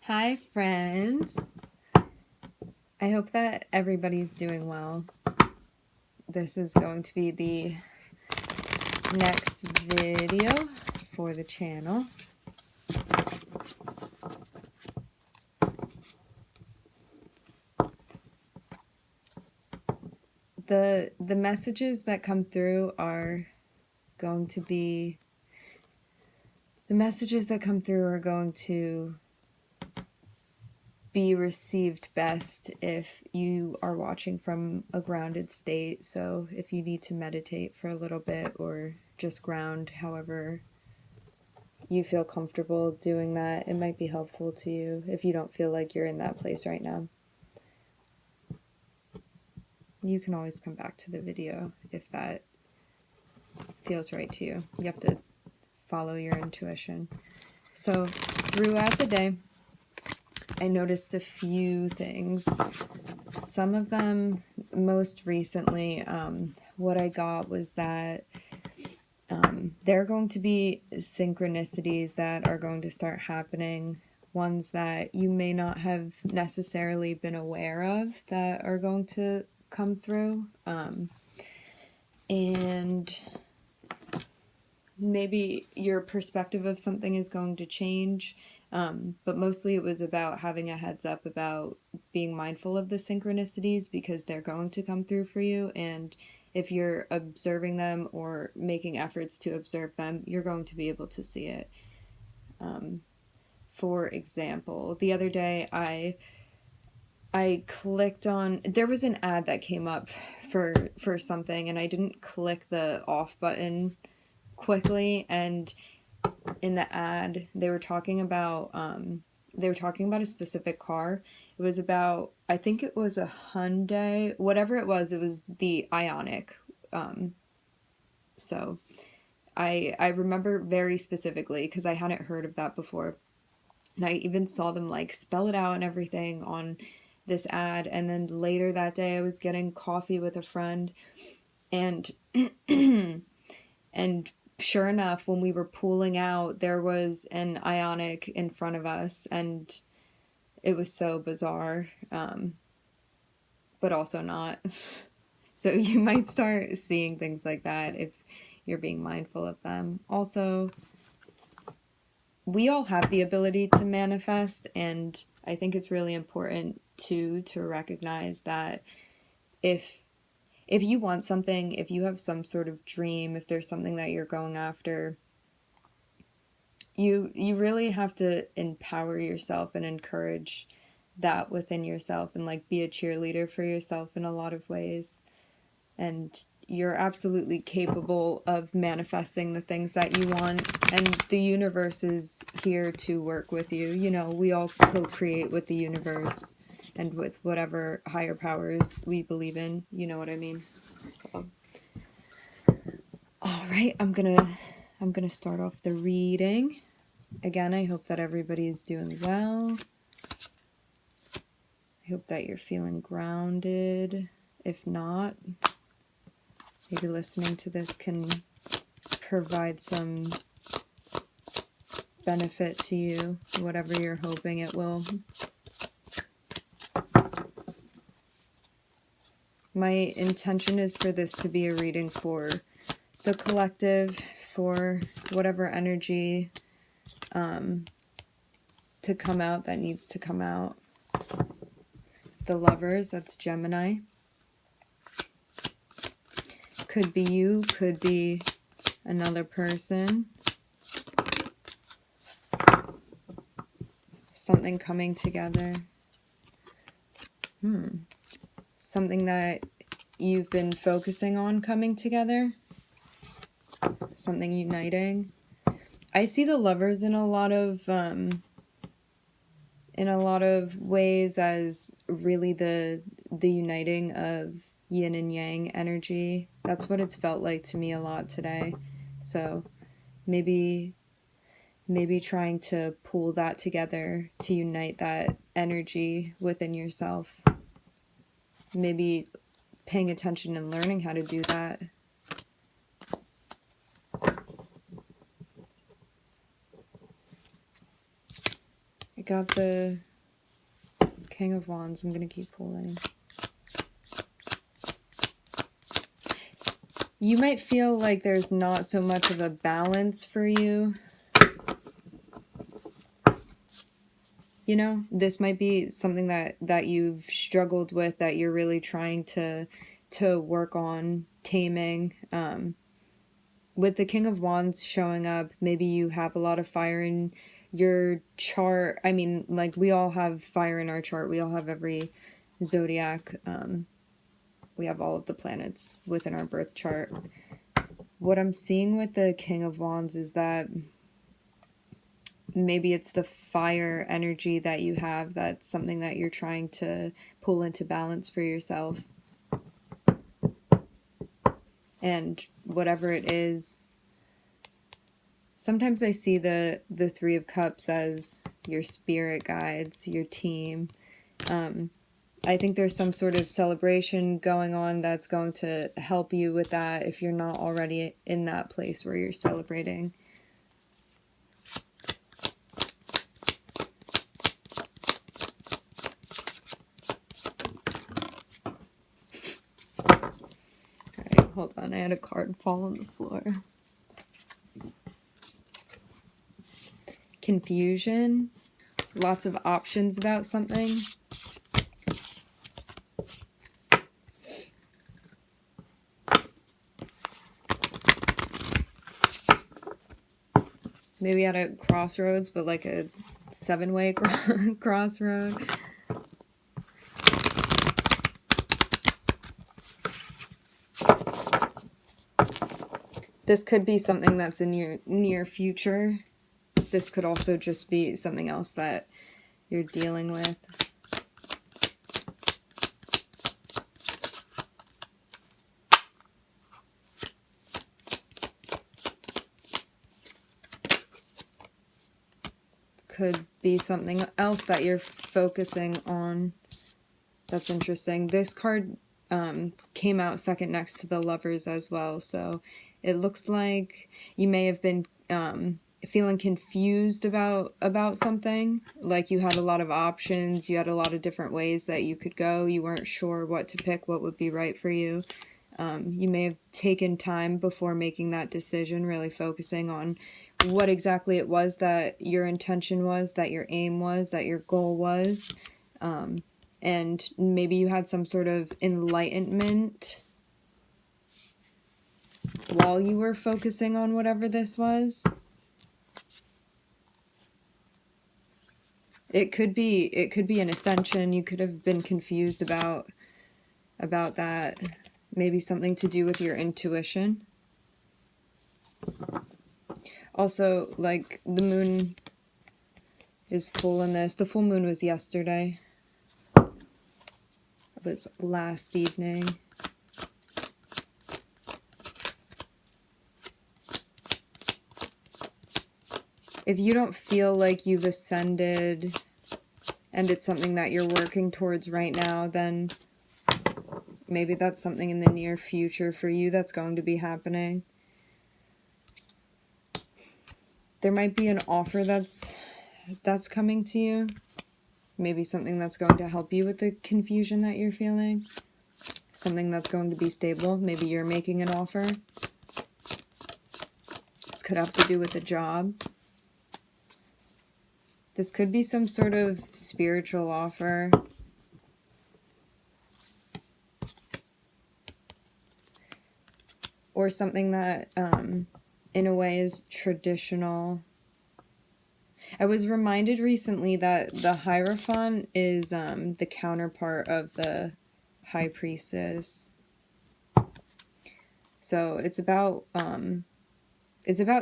Hi, friends. I hope that everybody's doing well. This is going to be the next video for the channel. The messages that come through are going to be be received best if you are watching from a grounded state. So if you need to meditate for a little bit or just ground, however you feel comfortable doing that, it might be helpful to you if you don't feel like you're in that place right now. You can always come back to the video if that feels right to you. You have to follow your intuition. So throughout the day, I noticed a few things. Some of them, most recently, what I got was that there are going to be synchronicities that are going to start happening, ones that you may not have necessarily been aware of that are going to come through. And maybe your perspective of something is going to change. But mostly it was about having a heads up about being mindful of the synchronicities because they're going to come through for you. And if you're observing them or making efforts to observe them, you're going to be able to see it. For example, the other day I clicked on, there was an ad that came up for something, and I didn't click the off button quickly, and in the ad they were talking about a specific car. It was about, I think it was a Hyundai, whatever it was the Ioniq. So I remember very specifically because I hadn't heard of that before, and I even saw them like spell it out and everything on this ad. And then later that day I was getting coffee with a friend, and and sure enough, when we were pulling out, there was an Ioniq in front of us, and it was so bizarre, but also not. So you might start seeing things like that if you're being mindful of them. Also, we all have the ability to manifest, and I think it's really important to recognize that if you want something, if you have some sort of dream, if there's something that you're going after, you really have to empower yourself and encourage that within yourself, and like be a cheerleader for yourself in a lot of ways. And you're absolutely capable of manifesting the things that you want, and the universe is here to work with you. You know, we all co-create with the universe and with whatever higher powers we believe in. You know what I mean? So, all right, I'm gonna start off the reading. Again, I hope that everybody's doing well. I hope that you're feeling grounded. If not, maybe listening to this can provide some benefit to you, whatever you're hoping it will. My intention is for this to be a reading for the collective, for whatever energy to come out that needs to come out. The Lovers, that's Gemini. Could be you, could be another person. Something coming together. Something that you've been focusing on coming together. Something uniting. I see the Lovers in a lot of ways as really the uniting of yin and yang energy. That's what it's felt like to me a lot today. So maybe trying to pull that together to unite that energy within yourself. Maybe paying attention and learning how to do that. I got the King of Wands. I'm going to keep pulling. You might feel like there's not so much of a balance for you. You know, this might be something that you've struggled with, that you're really trying to work on taming. With the King of Wands showing up, maybe you have a lot of fire in your chart. I mean, like, we all have fire in our chart. We all have every zodiac. We have all of the planets within our birth chart. What I'm seeing with the King of Wands is that maybe it's the fire energy that you have that's something that you're trying to pull into balance for yourself. And whatever it is, sometimes I see the Three of Cups as your spirit guides, your team. I think there's some sort of celebration going on that's going to help you with that if you're not already in that place where you're celebrating. Alright, hold on. I had a card fall on the floor. Confusion. Lots of options about something. Maybe at a crossroads, but like a 7-way crossroad. This could be something that's in your near future. This could also just be something else that you're dealing with. Could be something else that you're focusing on. That's interesting. This card came out second next to the Lovers as well, so it looks like you may have been feeling confused about something. Like you had a lot of options, you had a lot of different ways that you could go. You weren't sure what to pick, what would be right for you. You may have taken time before making that decision, really focusing on what exactly it was that your intention was, that your aim was, that your goal was. And maybe you had some sort of enlightenment while you were focusing on whatever this was. It could be an ascension. You could have been confused about that. Maybe something to do with your intuition. Also, like, the moon is full in this. The full moon was yesterday. It was last evening. If you don't feel like you've ascended and it's something that you're working towards right now, then maybe that's something in the near future for you that's going to be happening. There might be an offer that's coming to you. Maybe something that's going to help you with the confusion that you're feeling. Something that's going to be stable. Maybe you're making an offer. This could have to do with a job. This could be some sort of spiritual offer. Or something that, in a way, is traditional. I was reminded recently that the Hierophant is the counterpart of the High Priestess. So it's about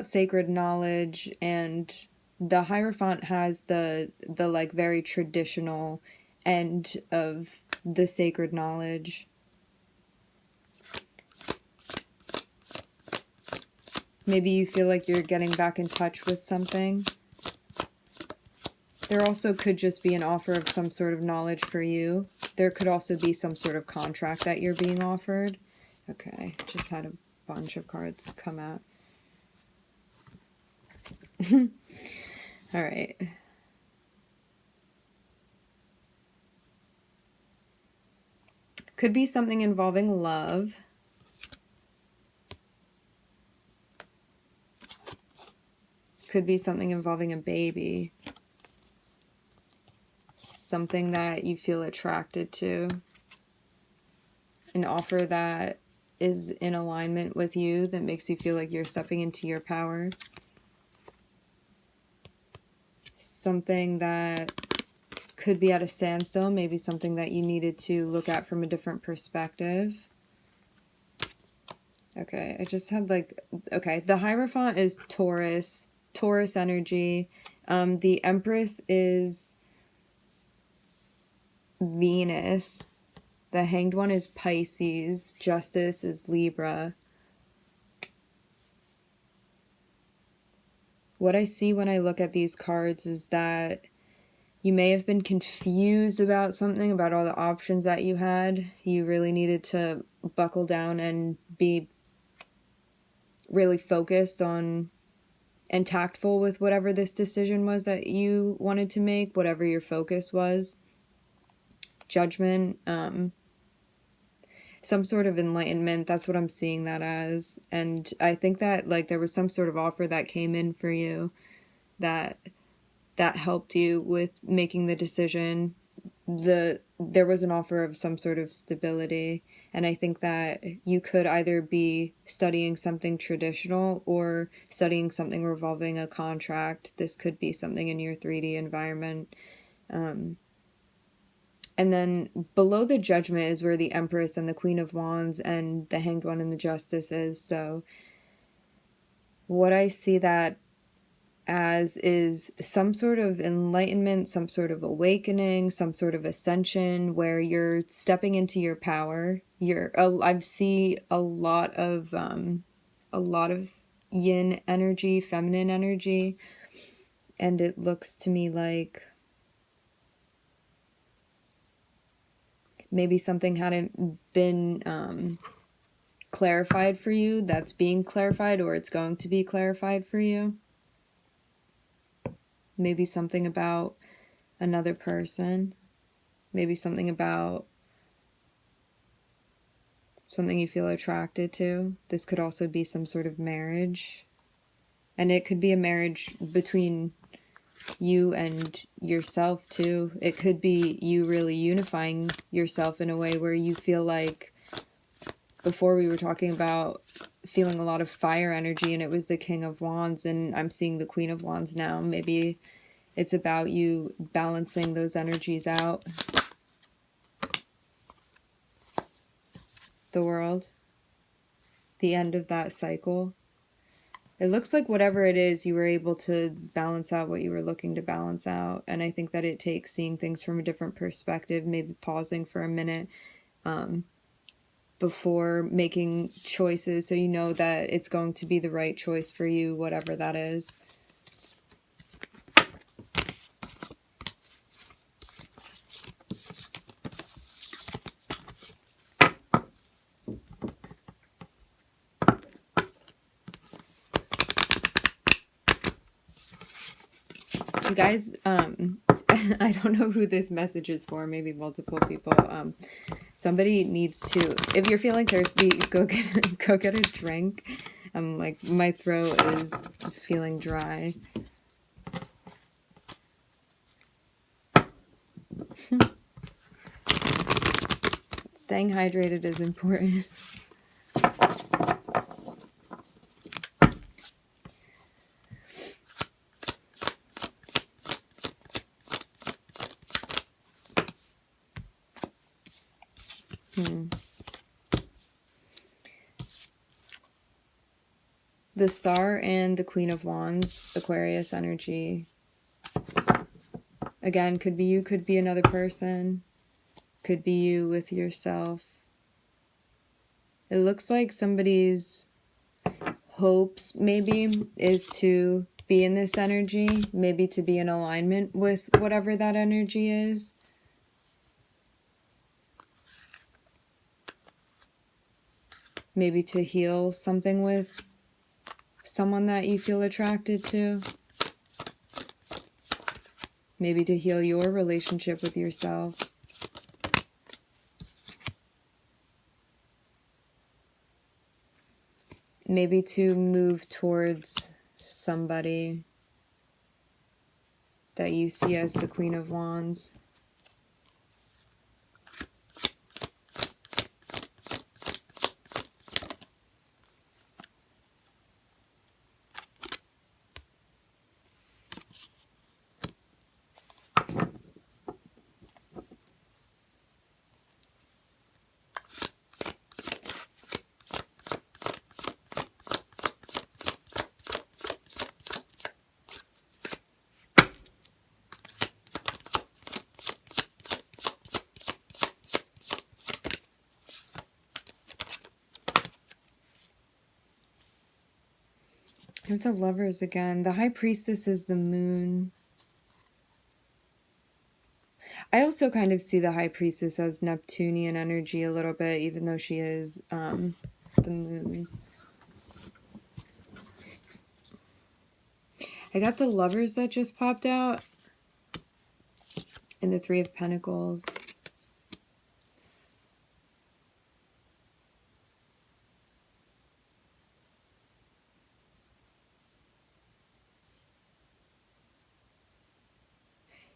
sacred knowledge, and the Hierophant has the like very traditional end of the sacred knowledge. Maybe you feel like you're getting back in touch with something. There also could just be an offer of some sort of knowledge for you. There could also be some sort of contract that you're being offered. Okay, just had a bunch of cards come out. All right. Could be something involving love. Could be something involving a baby. Something that you feel attracted to. An offer that is in alignment with you, that makes you feel like you're stepping into your power. Something that could be at a standstill, maybe something that you needed to look at from a different perspective. Okay, I just had like, okay, the Hierophant is Taurus energy. The Empress is Venus. The Hanged One is Pisces. Justice is Libra. What I see when I look at these cards is that you may have been confused about something, about all the options that you had. You really needed to buckle down and be really focused on and tactful with whatever this decision was that you wanted to make, whatever your focus was. Judgment, some sort of enlightenment, that's what I'm seeing that as. And I think that like there was some sort of offer that came in for you that helped you with making the decision. There was an offer of some sort of stability, and I think that you could either be studying something traditional or studying something revolving a contract. This could be something in your 3D environment. And then below the Judgment is where the Empress and the Queen of Wands and the Hanged One and the Justice is. So what I see that as is some sort of enlightenment, some sort of awakening, some sort of ascension where you're stepping into your power. I see a lot of yin energy, feminine energy, and it looks to me like maybe something hadn't been clarified for you that's being clarified, or it's going to be clarified for you. Maybe something about another person. Maybe something about something you feel attracted to. This could also be some sort of marriage. And it could be a marriage between you and yourself too. It could be you really unifying yourself in a way where you feel like, before we were talking about feeling a lot of fire energy and it was the King of Wands, and I'm seeing the Queen of Wands now. Maybe it's about you balancing those energies out. The World. The end of that cycle. It looks like whatever it is, you were able to balance out what you were looking to balance out. And I think that it takes seeing things from a different perspective, maybe pausing for a minute before making choices, so you know that it's going to be the right choice for you, whatever that is. You guys, I don't know who this message is for, maybe multiple people. Somebody needs to, if you're feeling thirsty, go get a drink. Like, my throat is feeling dry. Staying hydrated is important. The Star and the Queen of Wands, Aquarius energy. Again, could be you, could be another person. Could be you with yourself. It looks like somebody's hopes, maybe, is to be in this energy. Maybe to be in alignment with whatever that energy is. Maybe to heal something with someone that you feel attracted to. Maybe to heal your relationship with yourself. maybe to move towards somebody that you see as the Queen of Wands. I have the Lovers again. The High Priestess is the Moon. I also kind of see the High Priestess as Neptunian energy a little bit, even though she is the Moon. I got the Lovers that just popped out, and the Three of Pentacles.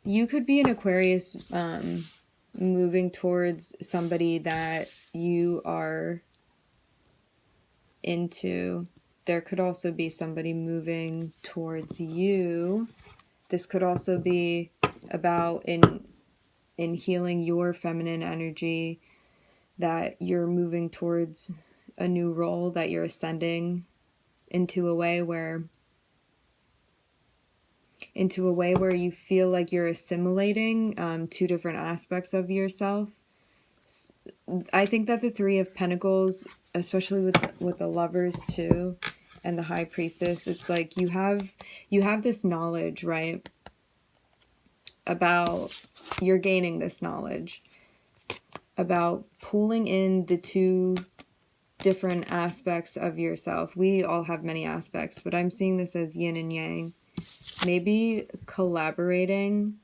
You could be an Aquarius moving towards somebody that you are into. There could also be somebody moving towards you. This could also be about in healing your feminine energy, that you're moving towards a new role, that you're ascending into a way where you feel like you're assimilating two different aspects of yourself. I think that the Three of Pentacles, especially with the Lovers too, and the High Priestess, it's like you have this knowledge, right? You're gaining this knowledge about pulling in the two different aspects of yourself. We all have many aspects, but I'm seeing this as yin and yang. Maybe collaborating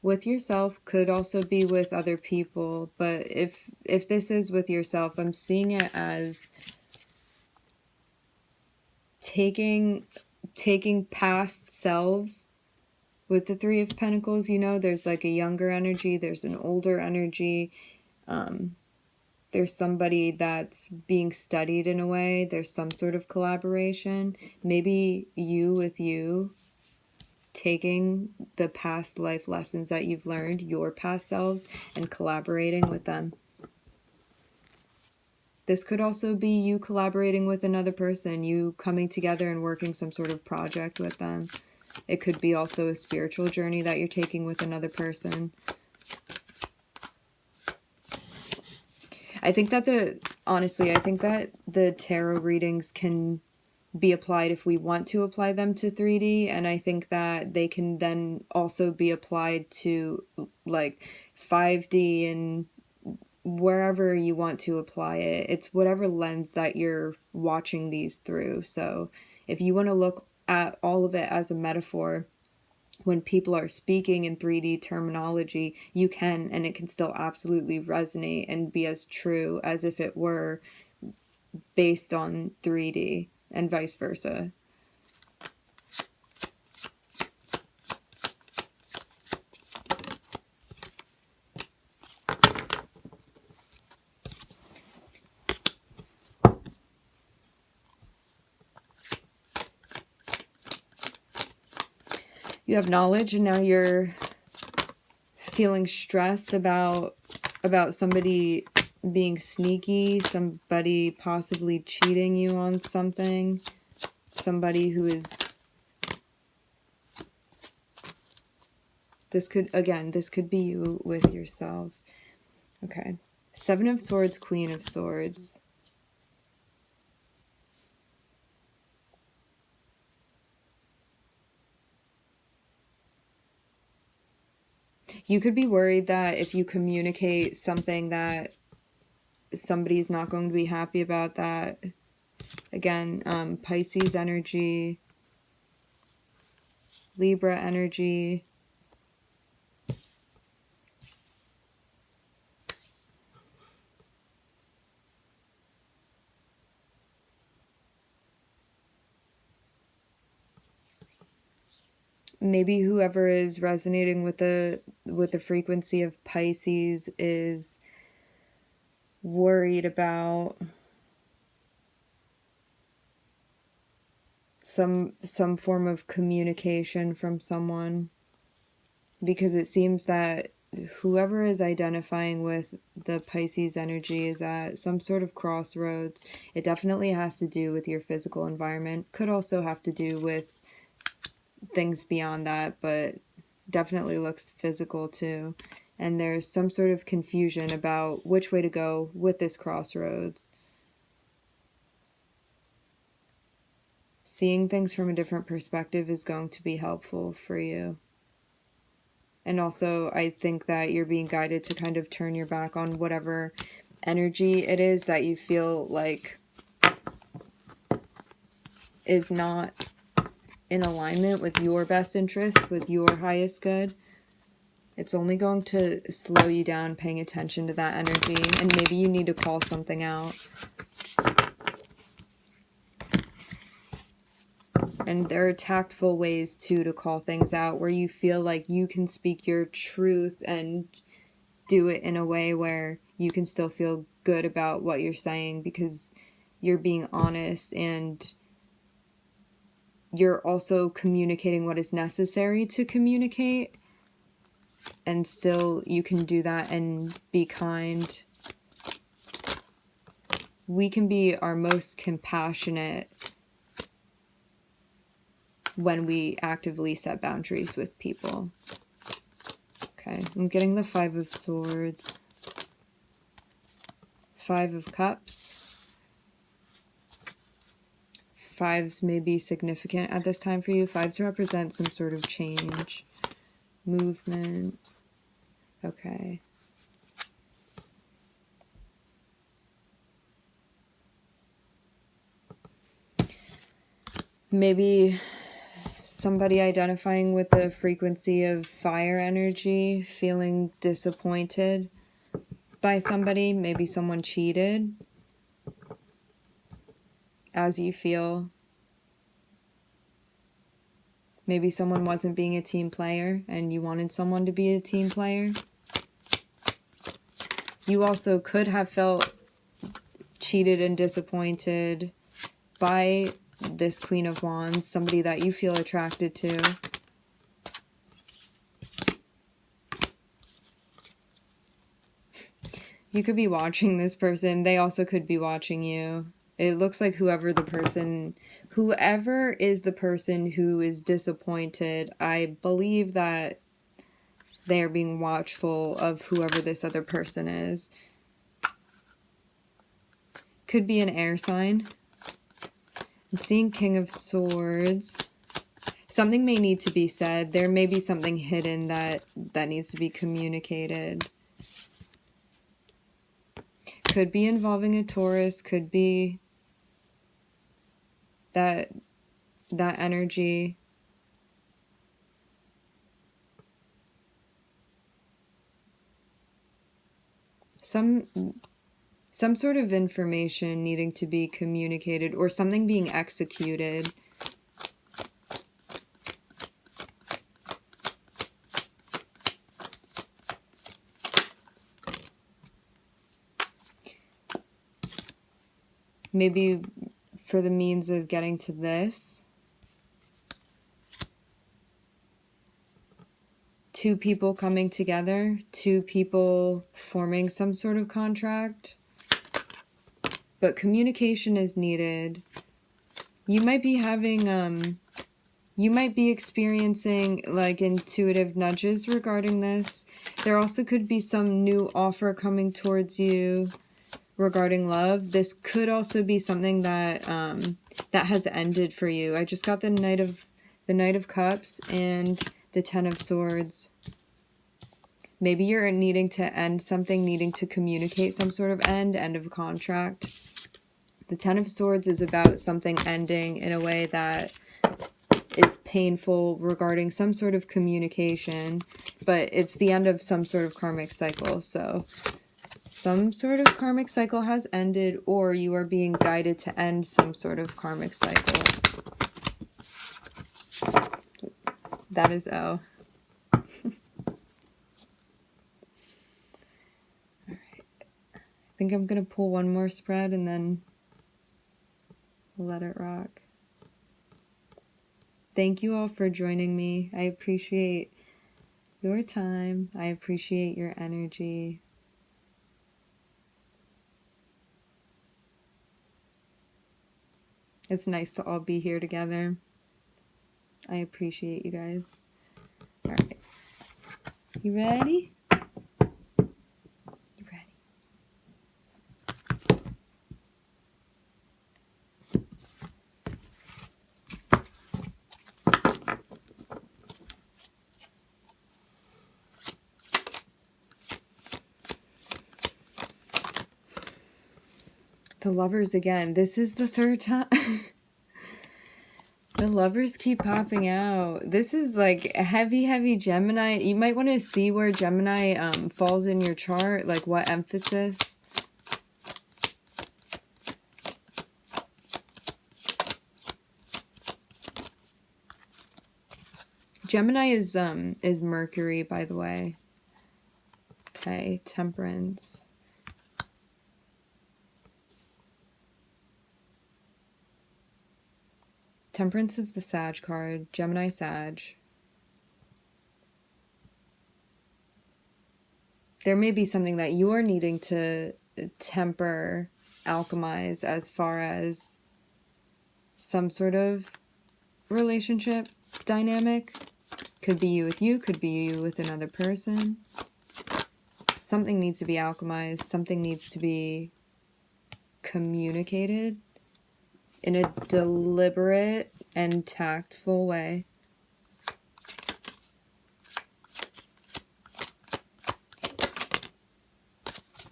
with yourself, could also be with other people, but if this is with yourself, I'm seeing it as taking past selves. With the Three of Pentacles, you know, there's like a younger energy, there's an older energy, there's somebody that's being studied in a way, there's some sort of collaboration. Maybe you with you, taking the past life lessons that you've learned, your past selves, and collaborating with them. This could also be you collaborating with another person, you coming together and working some sort of project with them. It could be also a spiritual journey that you're taking with another person. I think that the tarot readings can be applied if we want to apply them to 3D, and I think that they can then also be applied to like 5D and wherever you want to apply it. It's whatever lens that you're watching these through. So if you want to look at all of it as a metaphor, when people are speaking in 3D terminology, you can, and it can still absolutely resonate and be as true as if it were based on 3D, and vice versa. You have knowledge, and now you're feeling stressed about somebody being sneaky, somebody possibly cheating you on something, somebody who is... This could be you with yourself. Okay. Seven of Swords, Queen of Swords. You could be worried that if you communicate something that somebody's not going to be happy about that. Again, Pisces energy, Libra energy. maybe whoever is resonating with the frequency of Pisces is worried about some form of communication from someone, because it seems that whoever is identifying with the Pisces energy is at some sort of crossroads. It definitely has to do with your physical environment. Could also have to do with things beyond that, but definitely looks physical too. And there's some sort of confusion about which way to go with this crossroads. Seeing things from a different perspective is going to be helpful for you. And also, I think that you're being guided to kind of turn your back on whatever energy it is that you feel like is not in alignment with your best interest, with your highest good. It's only going to slow you down paying attention to that energy, and maybe you need to call something out. And there are tactful ways too to call things out where you feel like you can speak your truth and do it in a way where you can still feel good about what you're saying, because you're being honest and you're also communicating what is necessary to communicate, and still you can do that and be kind. We can be our most compassionate when we actively set boundaries with people. Okay, I'm getting the 5 of Swords, 5 of Cups. 5s may be significant at this time for you. 5s represent some sort of change, movement. Okay. Maybe somebody identifying with the frequency of fire energy, feeling disappointed by somebody. Maybe someone cheated, as you feel. Maybe someone wasn't being a team player and you wanted someone to be a team player. You also could have felt cheated and disappointed by this Queen of Wands, somebody that you feel attracted to. You could be watching this person. They also could be watching you. It looks like whoever is the person who is disappointed, I believe that they are being watchful of whoever this other person is. Could be an air sign. I'm seeing King of Swords. Something may need to be said. There may be something hidden that needs to be communicated. Could be involving a Taurus. Could be that energy. Some sort of information needing to be communicated, or something being executed. Maybe for the means of getting to this. 2 people coming together, 2 people forming some sort of contract. But communication is needed. You might be having, you might be experiencing like intuitive nudges regarding this. There also could be some new offer coming towards you regarding love. This could also be something that that has ended for you. I just got the Knight of Cups and the 10 of Swords. Maybe you're needing to end something, needing to communicate some sort of end of contract. The 10 of Swords is about something ending in a way that is painful regarding some sort of communication, but it's the end of some sort of karmic cycle. So some sort of karmic cycle has ended, or you are being guided to end some sort of karmic cycle. That is O. All right. I think I'm going to pull one more spread and then let it rock. Thank you all for joining me. I appreciate your time. I appreciate your energy. It's nice to all be here together. I appreciate you guys. All right. You ready? You ready? The Lovers again. This is the third time. The Lovers keep popping out. This is like a heavy Gemini. You might want to see where Gemini falls in your chart, like what emphasis. Gemini is Mercury, by the way. Okay, Temperance. Temperance is the Sag card. Gemini, Sag. There may be something that you're needing to temper, alchemize as far as some sort of relationship dynamic. Could be you, could be you with another person. Something needs to be alchemized. Something needs to be communicated in a deliberate and tactful way.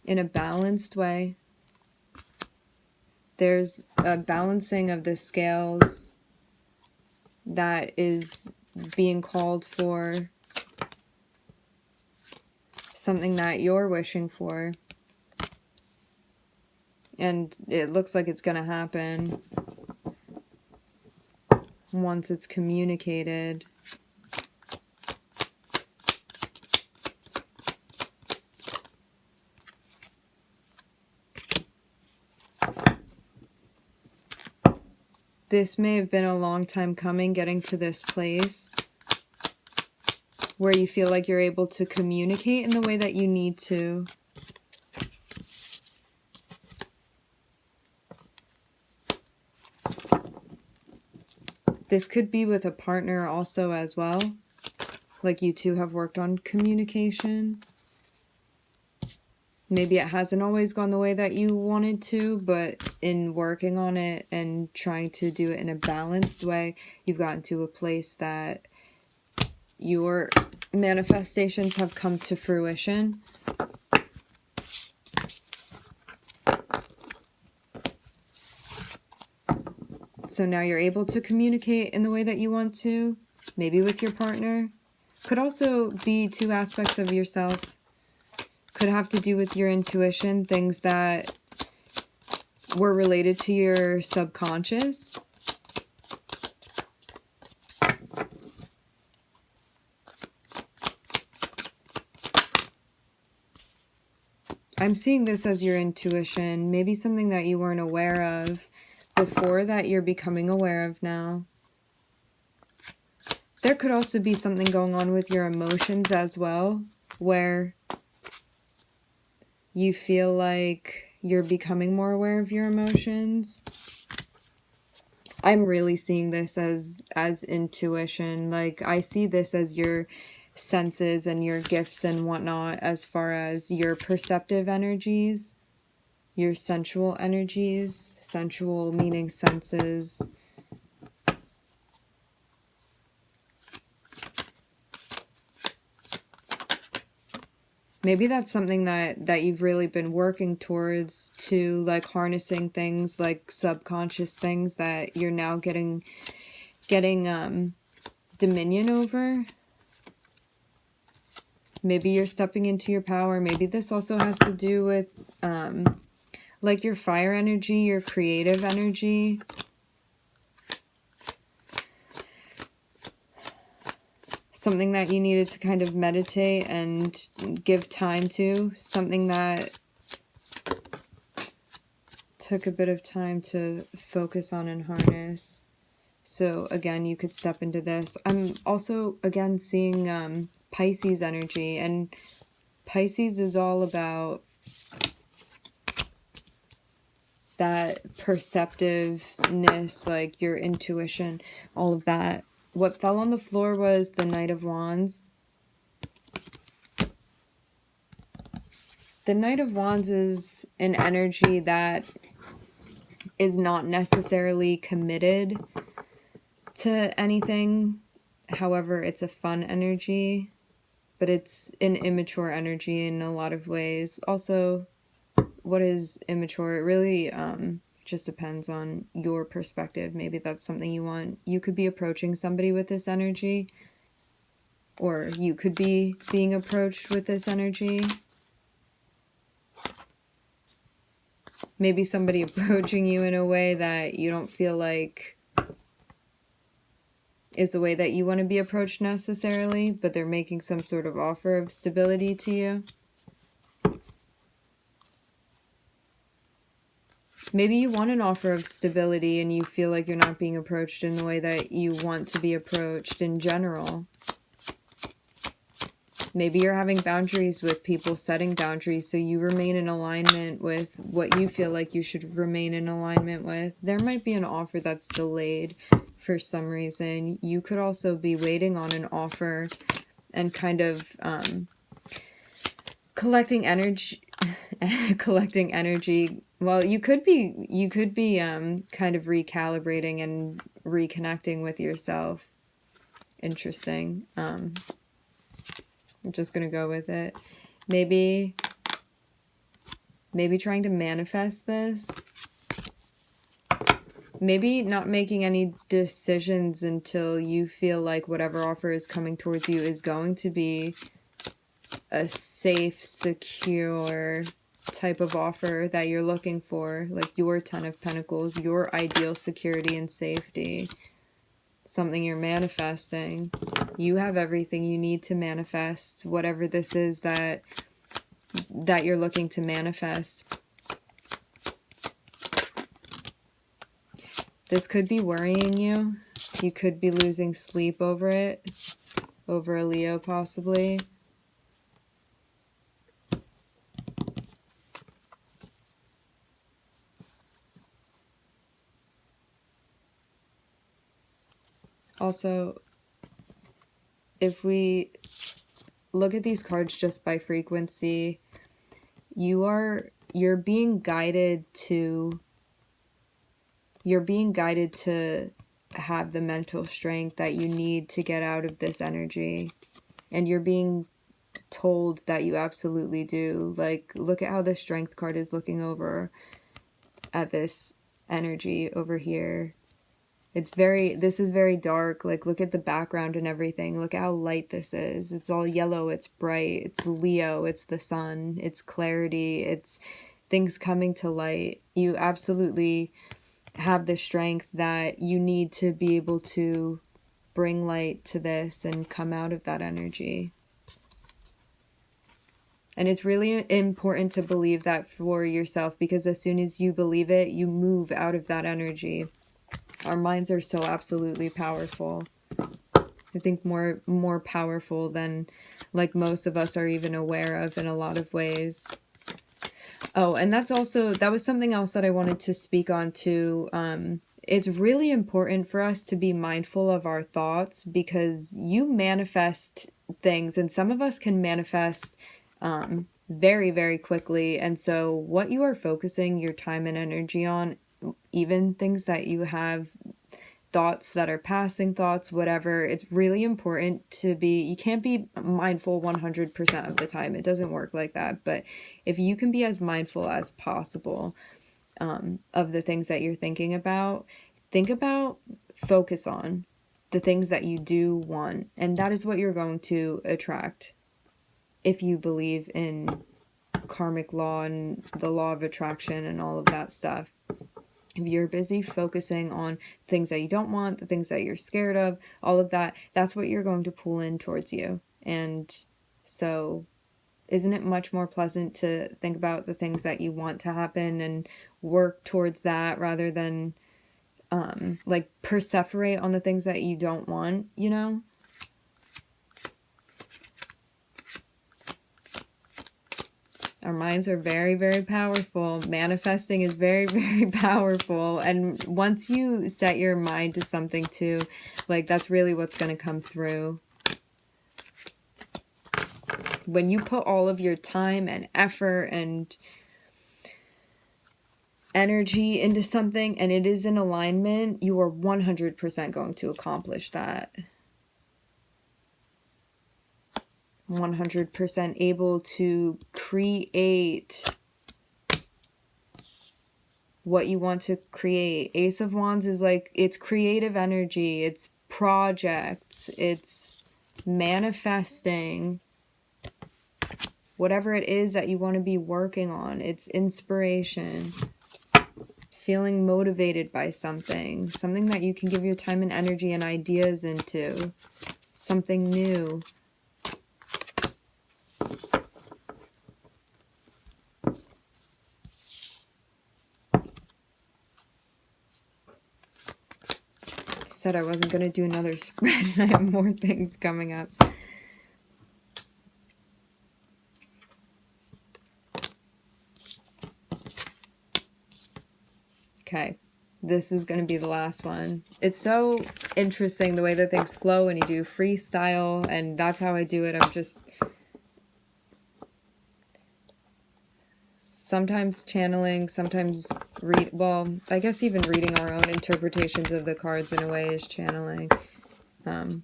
In a balanced way. There's a balancing of the scales that is being called for, something that you're wishing for, and it looks like it's gonna happen once it's communicated. This may have been a long time coming, getting to this place where you feel like you're able to communicate in the way that you need to. This could be with a partner also as well. Like you two have worked on communication. Maybe it hasn't always gone the way that you wanted to, but in working on it and trying to do it in a balanced way, you've gotten to a place that your manifestations have come to fruition. So now you're able to communicate in the way that you want to, maybe with your partner. Could also be two aspects of yourself. Could have to do with your intuition, things that were related to your subconscious. I'm seeing this as your intuition, maybe something that you weren't aware of before that you're becoming aware of now. There could also be something going on with your emotions as well, where you feel like you're becoming more aware of your emotions. I'm really seeing this as intuition. Like, I see this as your senses and your gifts and whatnot, as far as your perceptive energies, your sensual energies, sensual meaning senses. Maybe that's something that you've really been working towards, to like harnessing things like subconscious things that you're now getting dominion over. Maybe you're stepping into your power. Maybe this also has to do with like your fire energy, your creative energy. something that you needed to kind of meditate and give time to, something that took a bit of time to focus on and harness. So again, you could step into this. I'm also, again, seeing Pisces energy, and Pisces is all about that perceptiveness, like your intuition, all of that. What fell on the floor was the Knight of Wands. The Knight of Wands is an energy that is not necessarily committed to anything. However, it's a fun energy, but it's an immature energy in a lot of ways. Also, what is immature? It really just depends on your perspective. Maybe that's something you want. You could be approaching somebody with this energy, or you could be being approached with this energy. Maybe somebody approaching you in a way that you don't feel like is the way that you want to be approached necessarily, but they're making some sort of offer of stability to you. Maybe you want an offer of stability and you feel like you're not being approached in the way that you want to be approached in general. Maybe you're having boundaries with people, setting boundaries so you remain in alignment with what you feel like you should remain in alignment with. There might be an offer that's delayed for some reason. You could also be waiting on an offer and kind of collecting energy. Well, you could be kind of recalibrating and reconnecting with yourself. Interesting. I'm just gonna go with it. Maybe trying to manifest this. Maybe not making any decisions until you feel like whatever offer is coming towards you is going to be a safe, secure type of offer that you're looking for. Like your 10 of Pentacles, your ideal security and safety. Something you're manifesting. You have everything you need to manifest whatever this is that you're looking to manifest. This could be worrying you. You could be losing sleep over it. Over a Leo, possibly. Also, if we look at these cards just by frequency, you're being guided to have the mental strength that you need to get out of this energy. And you're being told that you absolutely do. Like, look at how the Strength card is looking over at this energy over here. This is very dark. Like, look at the background and everything. Look at how light this is. It's all yellow. It's bright. It's Leo. It's the sun. It's clarity. It's things coming to light. You absolutely have the strength that you need to be able to bring light to this and come out of that energy. And it's really important to believe that for yourself, because as soon as you believe it, you move out of that energy. Our minds are so absolutely powerful. I think more powerful than like most of us are even aware of in a lot of ways. Oh, and that was something else that I wanted to speak on too. It's really important for us to be mindful of our thoughts, because you manifest things, and some of us can manifest very, very quickly. And so what you are focusing your time and energy on, even things that you have, thoughts that are passing thoughts, whatever, it's really important to be, you can't be mindful 100% of the time. It doesn't work like that. But if you can be as mindful as possible of the things that you're thinking about, focus on the things that you do want. And that is what you're going to attract if you believe in karmic law and the law of attraction and all of that stuff. If you're busy focusing on things that you don't want, the things that you're scared of, all of that, that's what you're going to pull in towards you. And so isn't it much more pleasant to think about the things that you want to happen and work towards that rather than like perseverate on the things that you don't want, you know? Our minds are very, very powerful. Manifesting is very, very powerful. And once you set your mind to something too, like that's really what's going to come through. When you put all of your time and effort and energy into something and it is in alignment, you are 100% going to accomplish that. 100% able to create what you want to create. Ace of Wands is like, it's creative energy, it's projects, it's manifesting whatever it is that you want to be working on. It's inspiration, feeling motivated by something that you can give your time and energy and ideas into, something new. Said I wasn't going to do another spread and I have more things coming up. Okay, this is going to be the last one. It's so interesting the way that things flow when you do freestyle, and that's how I do it. I'm just sometimes channeling, sometimes well, I guess even reading our own interpretations of the cards in a way is channeling. But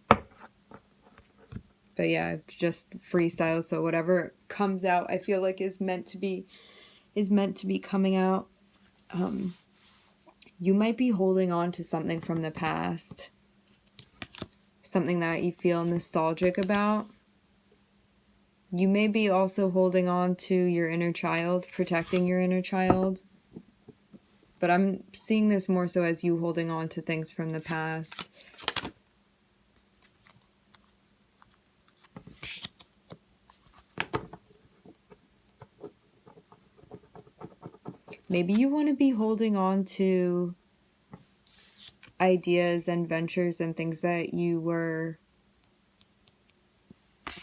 yeah, just freestyle, so whatever comes out, I feel like is meant to be coming out. You might be holding on to something from the past, something that you feel nostalgic about. You may be also holding on to your inner child, protecting your inner child. But I'm seeing this more so as you holding on to things from the past. Maybe you want to be holding on to ideas and ventures and things that you were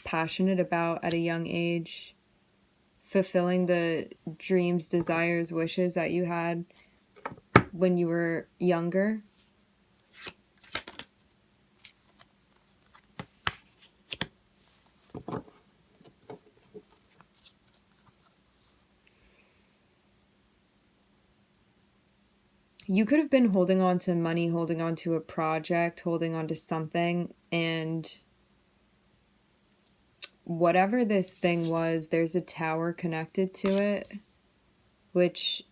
passionate about at a young age, fulfilling the dreams, desires, wishes that you had when you were younger. You could have been holding on to money, holding on to a project, holding on to something, and whatever this thing was, there's a tower connected to it, which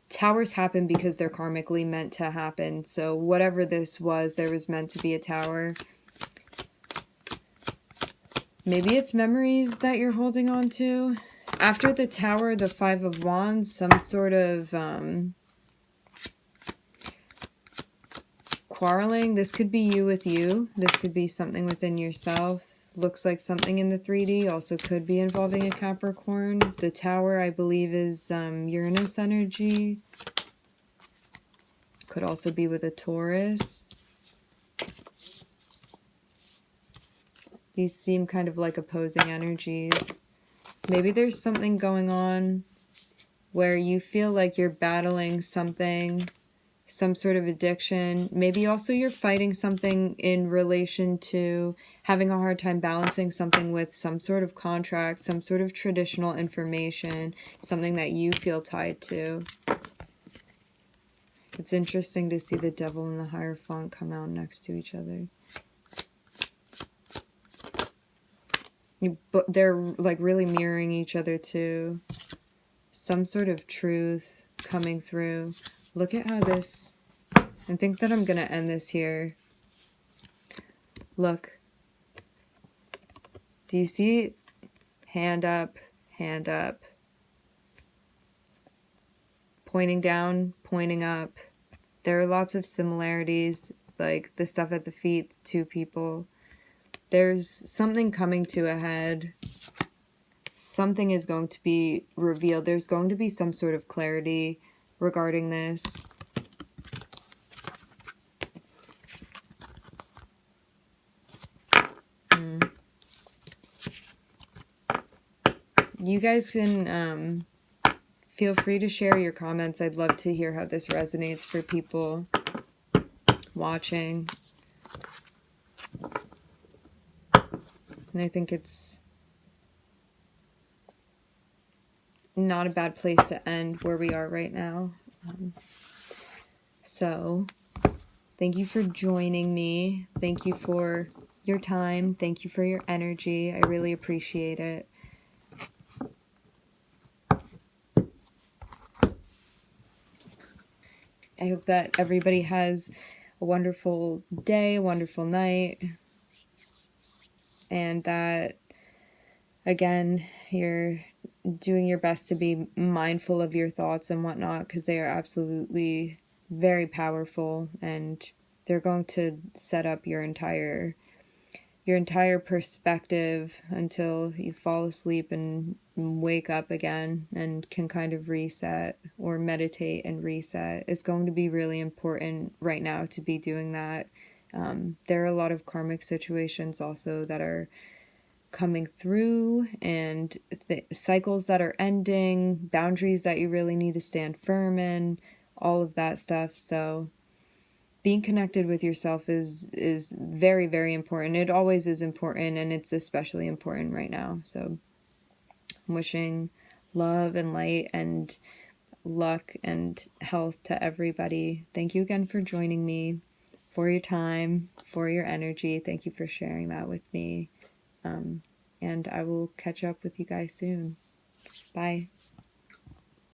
towers happen because they're karmically meant to happen. So whatever this was, there was meant to be a tower. Maybe it's memories that you're holding on to. After the tower, the Five of Wands, some sort of quarreling. This could be you with you. This could be something within yourself. Looks like something in the 3D. Also could be involving a Capricorn. The tower, I believe, is Uranus energy. Could also be with a Taurus. These seem kind of like opposing energies. Maybe there's something going on where you feel like you're battling something, some sort of addiction. Maybe also you're fighting something in relation to having a hard time balancing something with some sort of contract, some sort of traditional information, something that you feel tied to. It's interesting to see the Devil and the Hierophant come out next to each other. But they're like really mirroring each other too. Some sort of truth coming through. Look at how this... I think that I'm going to end this here. Look. Do you see? Hand up, hand up. Pointing down, pointing up. There are lots of similarities, like the stuff at the feet, the two people. There's something coming to a head. Something is going to be revealed. There's going to be some sort of clarity regarding this. You guys can feel free to share your comments. I'd love to hear how this resonates for people watching. And I think it's not a bad place to end where we are right now. So thank you for joining me. Thank you for your time. Thank you for your energy. I really appreciate it. I hope that everybody has a wonderful day, a wonderful night, and that, again, you're doing your best to be mindful of your thoughts and whatnot, because they are absolutely very powerful, and they're going to set up your entire perspective until you fall asleep and wake up again and can kind of reset or meditate and reset. It's going to be really important right now to be doing that. There are a lot of karmic situations also that are coming through, and cycles that are ending, boundaries that you really need to stand firm in, all of that stuff. So being connected with yourself is very, very important. It always is important, and it's especially important right now. So I'm wishing love and light and luck and health to everybody. Thank you again for joining me, for your time, for your energy. Thank you for sharing that with me. And I will catch up with you guys soon. Bye.